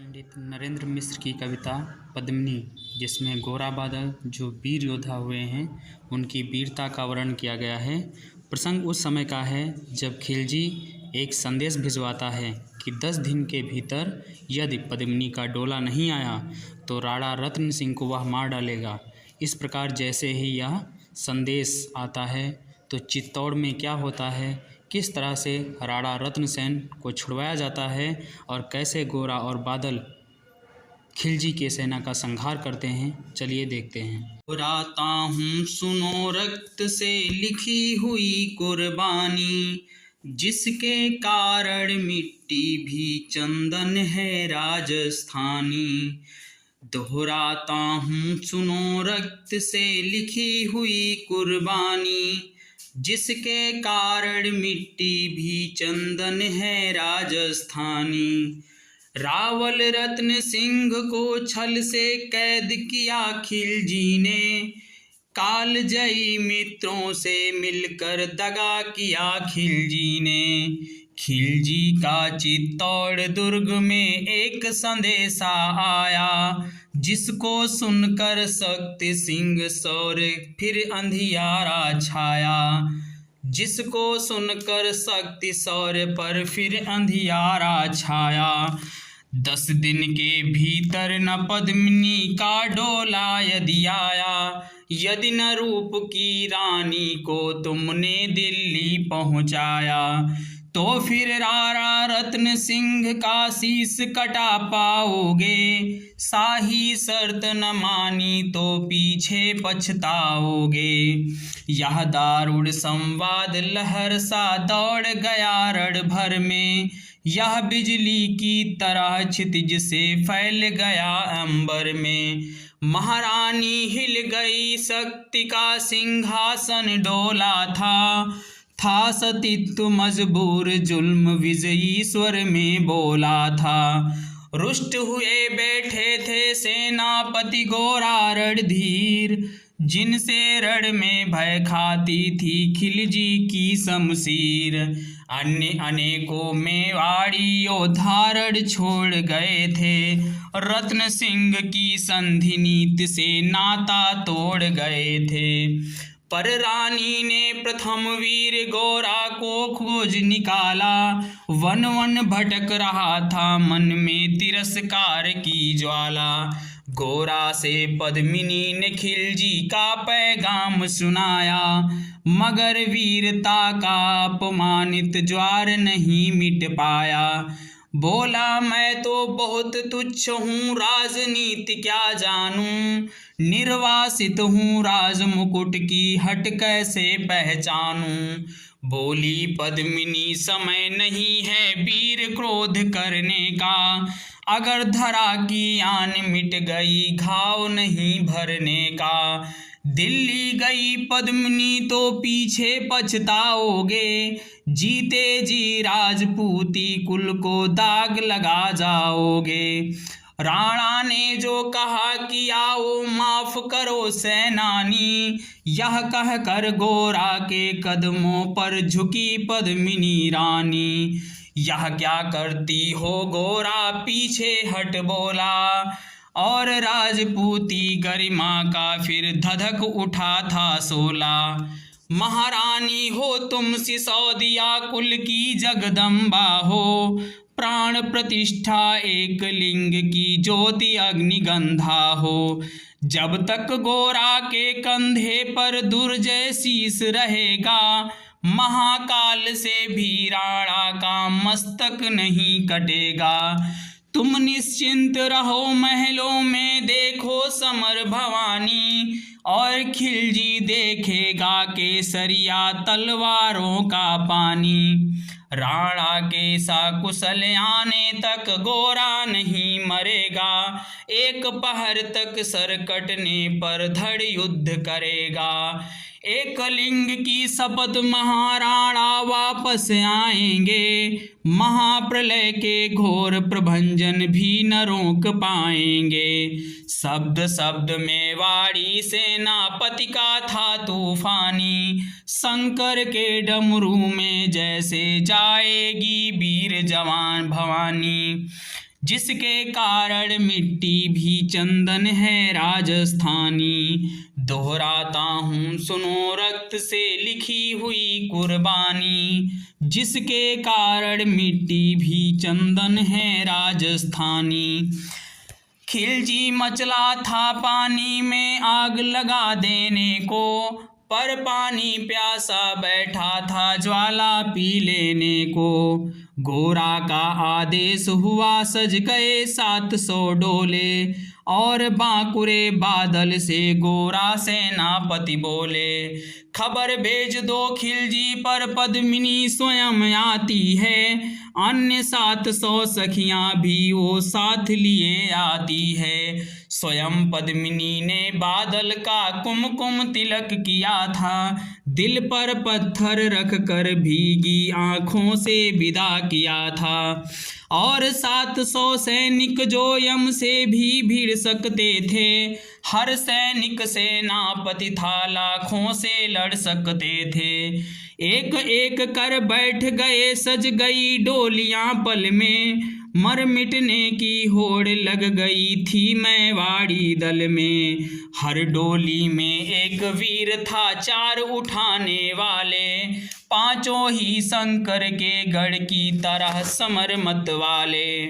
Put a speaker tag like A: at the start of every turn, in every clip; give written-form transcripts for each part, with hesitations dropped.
A: पंडित नरेंद्र मिश्र की कविता पद्मिनी, जिसमें गोरा बादल जो वीर योद्धा हुए हैं उनकी वीरता का वर्णन किया गया है। प्रसंग उस समय का है जब खिलजी एक संदेश भिजवाता है कि 10 दिन के भीतर यदि पद्मिनी का डोला नहीं आया तो राणा रत्न सिंह को वह मार डालेगा। इस प्रकार जैसे ही यह संदेश आता है तो चित्तौड़ में क्या होता है, किस तरह से राणा रत्न सेन को छुड़वाया जाता है और कैसे गोरा और बादल खिलजी के सेना का संहार करते हैं, चलिए देखते हैं। दोहराता हूँ सुनो रक्त से लिखी हुई कुर्बानी, जिसके कारण मिट्टी भी चंदन है राजस्थानी। दोहराता हूँ सुनो रक्त से लिखी हुई कुर्बानी, जिसके कारण मिट्टी भी चंदन है राजस्थानी। रावल रत्न सिंह को छल से कैद किया खिलजी ने, कालजयी मित्रों से मिलकर दगा किया खिलजी ने। खिलजी का चित्तौड़ दुर्ग में एक संदेशा आया, जिसको सुनकर शक्ति सिंह शौर्य फिर अंधियारा छाया। जिसको सुनकर शक्ति शौर्य पर फिर अंधियारा छाया। 10 दिन के भीतर न पद्मिनी का डोला यदि आया, यदि न रूप की रानी को तुमने दिल्ली पहुँचाया, तो फिर राणा रत्न सिंह का शीश कटा पाओगे। शाही शर्त न मानी तो पीछे पछताओगे। यह दारुण संवाद लहर सा दौड़ गया रण भर में, यह बिजली की तरह क्षितिज से फैल गया अंबर में। महारानी हिल गई, शक्ति का सिंहासन डोला था सतीत्व मजबूर जुल्म विजयी स्वर में बोला था। रुष्ट हुए बैठे थे सेनापति गोरा रणधीर, जिनसे रण में भय खाती थी खिलजी की शमशीर। अन्य अनेकों मेवाड़ी योद्धा रण छोड़ गए थे, रत्न सिंह की संधि नीति से नाता तोड़ गए थे। पर रानी ने प्रथम वीर गोरा को खोज निकाला, वन वन भटक रहा था मन में तिरस्कार की ज्वाला। गोरा से पद्मिनी ने खिलजी का पैगाम सुनाया, मगर वीरता का अपमानित ज्वार नहीं मिट पाया। बोला मैं तो बहुत तुच्छ हूँ, राजनीति क्या जानूं, निर्वासित हूँ राज मुकुट की हट कैसे पहचानूं। बोली पद्मिनी समय नहीं है वीर क्रोध करने का, अगर धरा की आन मिट गई घाव नहीं भरने का। दिल्ली गई पद्मिनी तो पीछे पछताओगे, जीते जी राजपूती कुल को दाग लगा जाओगे। राणा ने जो कहा कि आओ माफ करो सेनानी, यह कह कर गोरा के कदमों पर झुकी पद्मिनी रानी। यह क्या करती हो गोरा पीछे हट बोला, और राजपूती गरिमा का फिर धधक उठा था सोला। महारानी हो तुम सिसोदिया कुल की जगदम्बा हो, प्राण प्रतिष्ठा एक लिंग की ज्योति अग्निगंधा हो। जब तक गोरा के कंधे पर दुर्जय शीस रहेगा, महाकाल से भी राणा का मस्तक नहीं कटेगा। तुम निश्चिंत रहो महलों में देखो समर भवानी, और खिलजी देखेगा केसरिया तलवारों का पानी। राणा के सकुशल आने तक गोरा नहीं मरेगा, एक पहर तक सर कटने पर धड़ युद्ध करेगा। एक लिंग की शपथ महाराणा वापस आएंगे, महाप्रलय के घोर प्रभंजन भी न रोक पाएंगे। शब्द शब्द में वाड़ी सेनापति का था तूफानी, शंकर के डमरू में जैसे जाएगी वीर जवान भवानी। जिसके कारण मिट्टी भी चंदन है राजस्थानी। दोहराता हूँ सुनो रक्त से लिखी हुई कुर्बानी। जिसके कारण मिट्टी भी चंदन है राजस्थानी। खिलजी मचला था पानी में आग लगा देने को, पर पानी प्यासा बैठा था ज्वाला पी लेने को। गोरा का आदेश हुआ सज गए 700 डोले, और बांकुरे बादल से गोरा सेनापति बोले, खबर भेज दो खिलजी पर पद्मिनी स्वयं आती है। अन्य 700 सखियां भी वो साथ लिए आती है। स्वयं पद्मिनी ने बादल का कुमकुम तिलक किया था, दिल पर पत्थर रख कर भीगी आंखों से विदा किया था। और 700 सैनिक जो यम से भी भिड़ सकते थे, हर सैनिक सेनापति था लाखों से लड़ सकते थे। एक एक कर बैठ गए सज गई डोलियां पल में, मर मिटने की होड़ लग गई थी मैवाड़ी दल में। हर डोली में एक वीर था 4 उठाने वाले, पांचों ही शंकर के गढ़ की तरह समर मत वाले।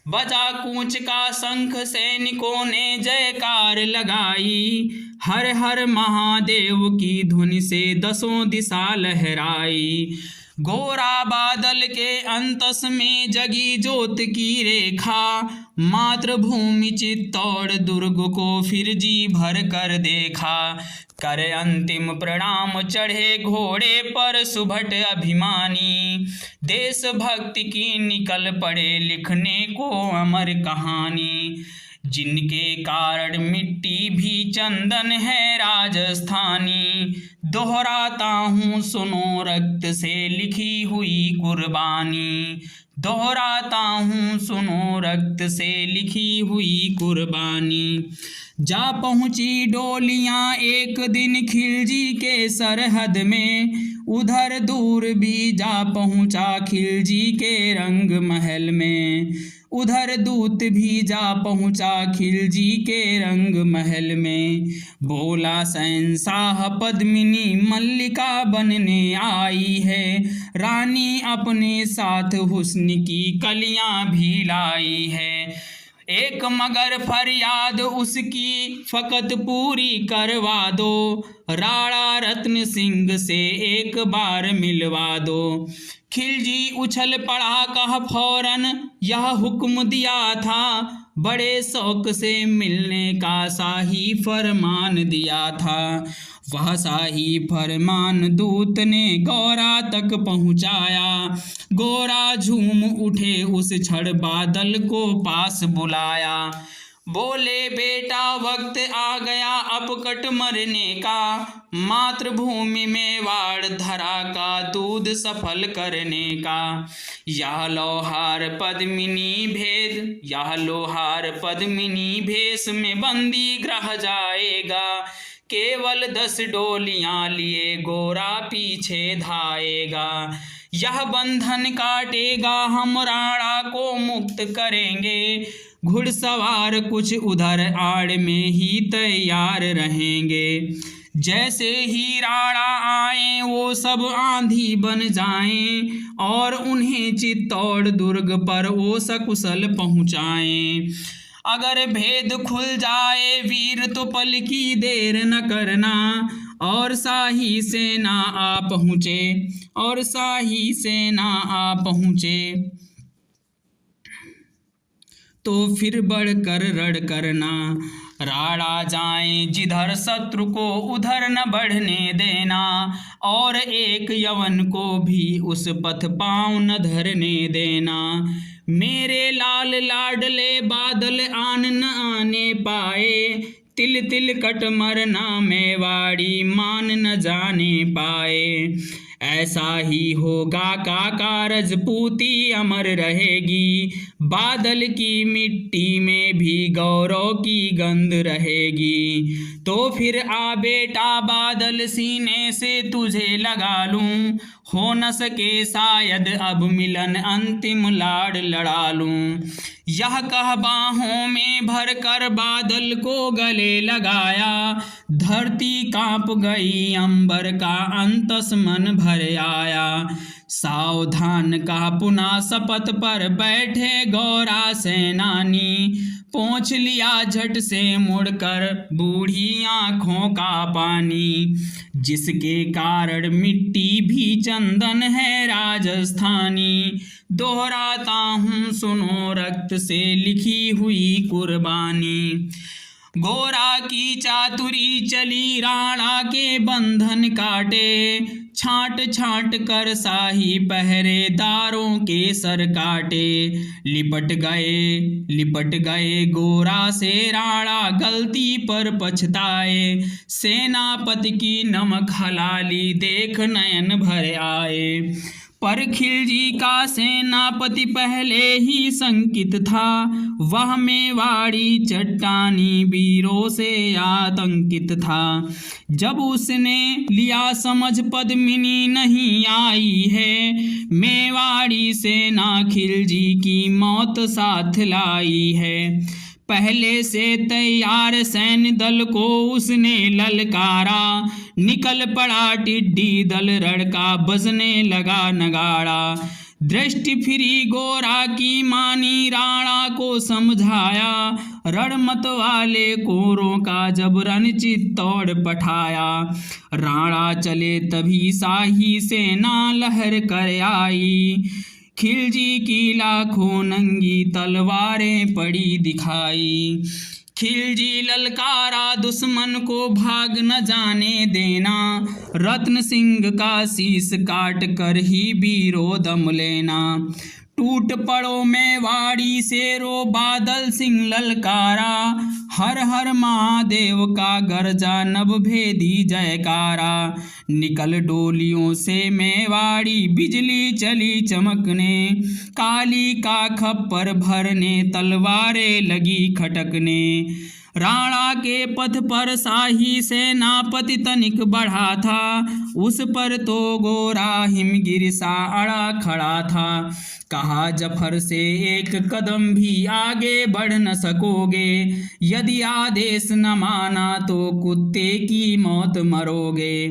A: बजा कूच का शंख सैनिकों ने जयकार लगाई, हर हर महादेव की धुन से 10 दिशा लहराई। गोरा बादल के अंतस में जगी ज्योत की रेखा, मातृभूमि चित्तौड़ दुर्ग को फिर जी भर कर देखा। कर अंतिम प्रणाम चढ़े घोड़े पर सुभट अभिमानी, देशभक्ति की निकल पड़े लिखने को अमर कहानी। जिनके कारण मिट्टी भी चंदन है राजस्थानी, दोहराता हूँ सुनो रक्त से लिखी हुई कुर्बानी। दोहराता हूँ सुनो रक्त से लिखी हुई कुर्बानी। जा पहुँची डोलियाँ एक दिन खिलजी के सरहद में, उधर दूर भी जा पहुँचा खिलजी के रंग महल में। उधर दूत भी जा पहुँचा खिलजी के रंग महल में। बोला शहंशाह पद्मिनी मल्लिका बनने आई है, रानी अपने साथ हुस्न की कलियां भी लाई है। एक मगर फरियाद उसकी फकत पूरी करवा दो, राणा रत्न सिंह से एक बार मिलवा दो। खिलजी उछल पड़ा कहा फौरन यह हुक्म दिया था, बड़े शौक से मिलने का शाही फरमान दिया था। वह शाही फरमान दूत ने गोरा तक पहुँचाया, गोरा झूम उठे उस क्षण बादल को पास बुलाया। बोले बेटा वक्त आ गया अपकट मरने का, मातृभूमि में वाड़ धरा का दूध सफल करने का। यह लोहार पद्मिनी भेद, यह लोहार पद्मिनी भेष में बंदी ग्रह जाएगा। केवल 10 डोलियां लिए गोरा पीछे धाएगा। यह बंधन काटेगा हम राणा को मुक्त करेंगे, घुड़सवार कुछ उधर आड़ में ही तैयार रहेंगे। जैसे ही राणा आए वो सब आंधी बन जाएं, और उन्हें चित्तौड़ दुर्ग पर वो सकुशल पहुँचाएं। अगर भेद खुल जाए वीर तो पल की देर न करना, और शाही सेना आ पहुँचे, और शाही सेना आ पहुँचे तो फिर बढ़कर रण करना। राणा जाए जिधर शत्रु को उधर न बढ़ने देना, और एक यवन को भी उस पथ पाँव न धरने देना। मेरे लाल लाडले बादल आन न आने पाए, तिल तिल कट मरना मेवाड़ी मान न जाने पाए। ऐसा ही होगा काका रजपूती अमर रहेगी, बादल की मिट्टी में भी गौरव की गंध रहेगी। तो फिर आ बेटा बादल, सीने से तुझे लगा लूं, हो न सके शायद अब मिलन, अंतिम लाड़ लड़ा लूं। यह कह बाहों में भर कर बादल को गले लगाया, धरती कांप गई, अंबर का अंतस मन भर आया। सावधान का पुनः शपथ पर बैठे गौरा सेनानी, पोंछ लिया झट से मुड़कर बूढ़ी आंखों का पानी। जिसके कारण मिट्टी भी चंदन है राजस्थानी, दोहराता हूँ सुनो रक्त से लिखी हुई कुर्बानी। गोरा की चातुरी चली राणा के बंधन काटे, छांट छांट कर शाही पहरेदारों के सर काटे। लिपट गए गोरा से राणा, गलती पर पछताए, सेनापति की नमक हलाली देख नयन भर आए। पर खिलजी का सेनापति पहले ही शंकित था, वह मेवाड़ी चट्टानी वीरों से आतंकित था। जब उसने लिया समझ पद्मिनी नहीं आई है, मेवाड़ी सेना खिलजी की मौत साथ लाई है। पहले से तैयार सैन्य दल को उसने ललकारा, निकल पड़ा टिड्डी दल, रणका बजने लगा नगाड़ा। दृष्टि फिरी गोरा की मानी, राणा को समझाया, रणमत वाले कोरों का जब रन चित्तौड़ पठाया। राणा चले तभी शाही सेना लहर कर आई, खिलजी की लाखों नंगी तलवारें पड़ी दिखाई। खिलजी ललकारा दुश्मन को भाग न जाने देना, रत्न सिंह का शीश काट कर ही वीरों दम लेना। टूट पड़ो मेवाड़ी शेरो, बादल सिंह ललकारा, हर हर महादेव का गरजा, नभ भेदी जयकारा। निकल डोलियों से मेवाड़ी बिजली चली चमकने, काली का खप्पर भरने, तलवारें लगी खटकने। राणा के पथ पर शाही सेनापति तनिक बढ़ा था, उस पर तो गोरा हिमगिर सा अड़ा खड़ा था। कहा जफर से एक कदम भी आगे बढ़ न सकोगे, यदि आदेश न माना तो कुत्ते की मौत मरोगे।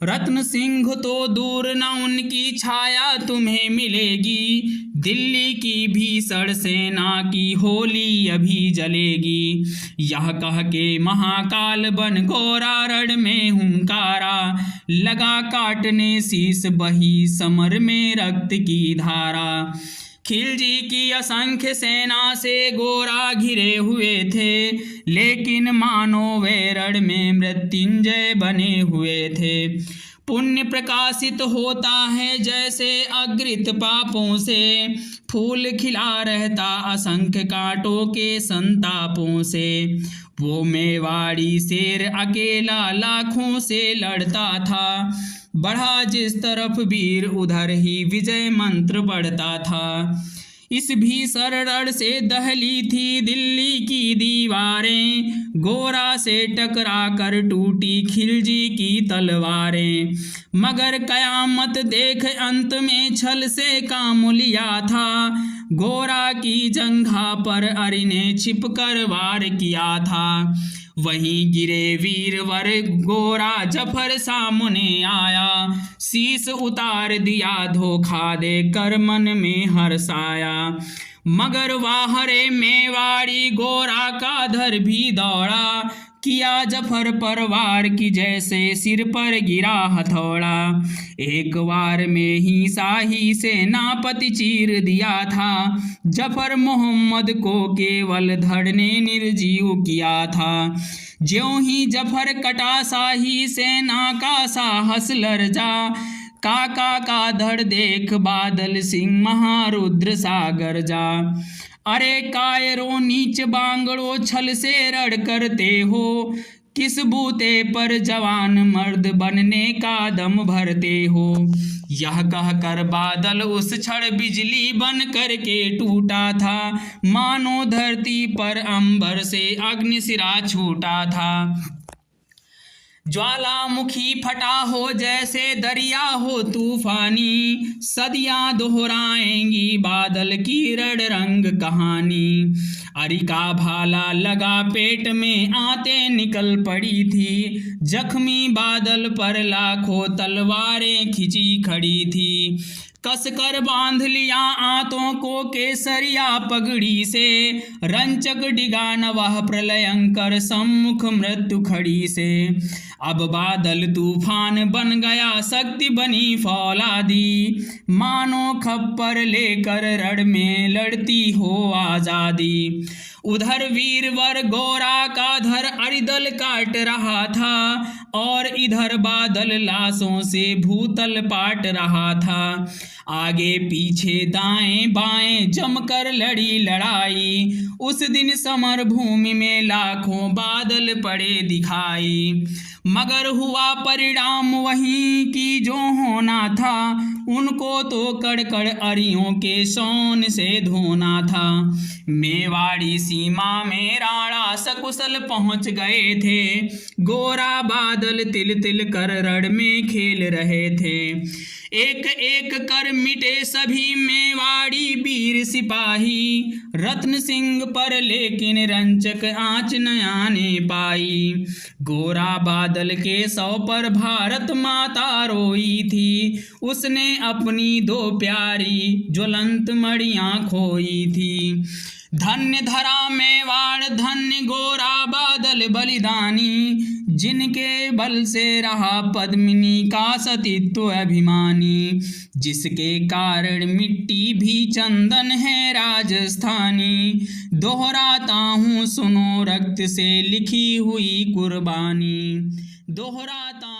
A: रत्न सिंह तो दूर न उनकी छाया तुम्हें मिलेगी, दिल्ली की भीषण सेना की होली अभी जलेगी। यह कह के महाकाल बन गोरा रण में हुंकारा, लगा काटने शीश बही समर में रक्त की धारा। खिलजी की असंख्य सेना से गोरा घिरे हुए थे, लेकिन मानो वे रण में मृत्युंजय बने हुए थे। पुण्य प्रकाशित होता है जैसे अग्रित पापों से, फूल खिला रहता असंख्य कांटों के संतापों से। वो मेवाड़ी शेर अकेला लाखों से लड़ता था, बढ़ा जिस तरफ वीर उधर ही विजय मंत्र बढ़ता था। इस भीषण रण से दहली थी दिल्ली की दीवारें, गोरा से टकरा कर टूटी खिलजी की तलवारें। मगर कयामत देख अंत में छल से काम लिया था, गोरा की जंघा पर अरि ने छिप कर वार किया था। वहीं गिरे वीरवर गोरा जफर सामने आया, शीश उतार दिया धोखा दे कर मन में हर्षाया। मगर वाहरे मेवाड़ी गोरा का धर भी दौड़ा, किया जफर पर वार की जैसे सिर पर गिरा हथौड़ा। एक वार में ही शाही सेनापति चीर दिया था, जफर मोहम्मद को केवल धड़ ने निर्जीव किया था। ज्यों ही जफर कटा शाही सेना का साहस लर्जा, काका का धड़ देख बादल सिंह महारुद्र सागर जा। अरे कायरो नीच बांगड़ो छल से रड़ करते हो, किस बूते पर जवान मर्द बनने का दम भरते हो। यह कहकर बादल उस क्षण बिजली बन करके टूटा था, मानो धरती पर अंबर से अग्निशिरा छूटा था। ज्वालामुखी फटा हो जैसे दरिया हो तूफानी, सदियां दोहराएंगी बादल की रण रंग कहानी। अरिका भाला लगा पेट में आते निकल पड़ी थी, जख्मी बादल पर लाखों तलवारें खिंची खड़ी थी। कसकर बांध लिया आंतों को केसरिया पगड़ी से, रंचक डिगा नवाह प्रलयंकर सम्मुख मृत्यु खड़ी से। अब बादल तूफान बन गया शक्ति बनी फौलादी, मानो खप्पर लेकर रण में लड़ती हो आजादी। उधर वीरवर गोरा का धर अरिदल काट रहा था, और इधर बादल लाशों से भूतल पाट रहा था। आगे पीछे दाएं बाएं जमकर लड़ी लड़ाई, उस दिन समर भूमि में लाखों बादल पड़े दिखाई। मगर हुआ परिणाम वहीं की जो होना था, उनको तो कड़कड़ अरियों के सोन से धोना था। मेवाड़ी सीमा में राणा सकुशल पहुंच गए थे, गोरा बादल तिल तिल कर रण में खेल रहे थे। एक एक कर मिटे सभी मेवाड़ी वीर सिपाही, रत्न सिंह पर लेकिन रंचक आँच न आने पाई। गोरा बादल के शव पर भारत माता रोई थी, उसने अपनी दो प्यारी ज्वलंत मणियां खोई थी। धन्य धरा मेवाड़ धन्य गोरा बादल बलिदानी, जिनके बल से रहा पद्मिनी का सतीत्व अभिमानी। जिसके कारण मिट्टी भी चंदन है राजस्थानी, दोहराता हूँ सुनो रक्त से लिखी हुई कुर्बानी। दोहराता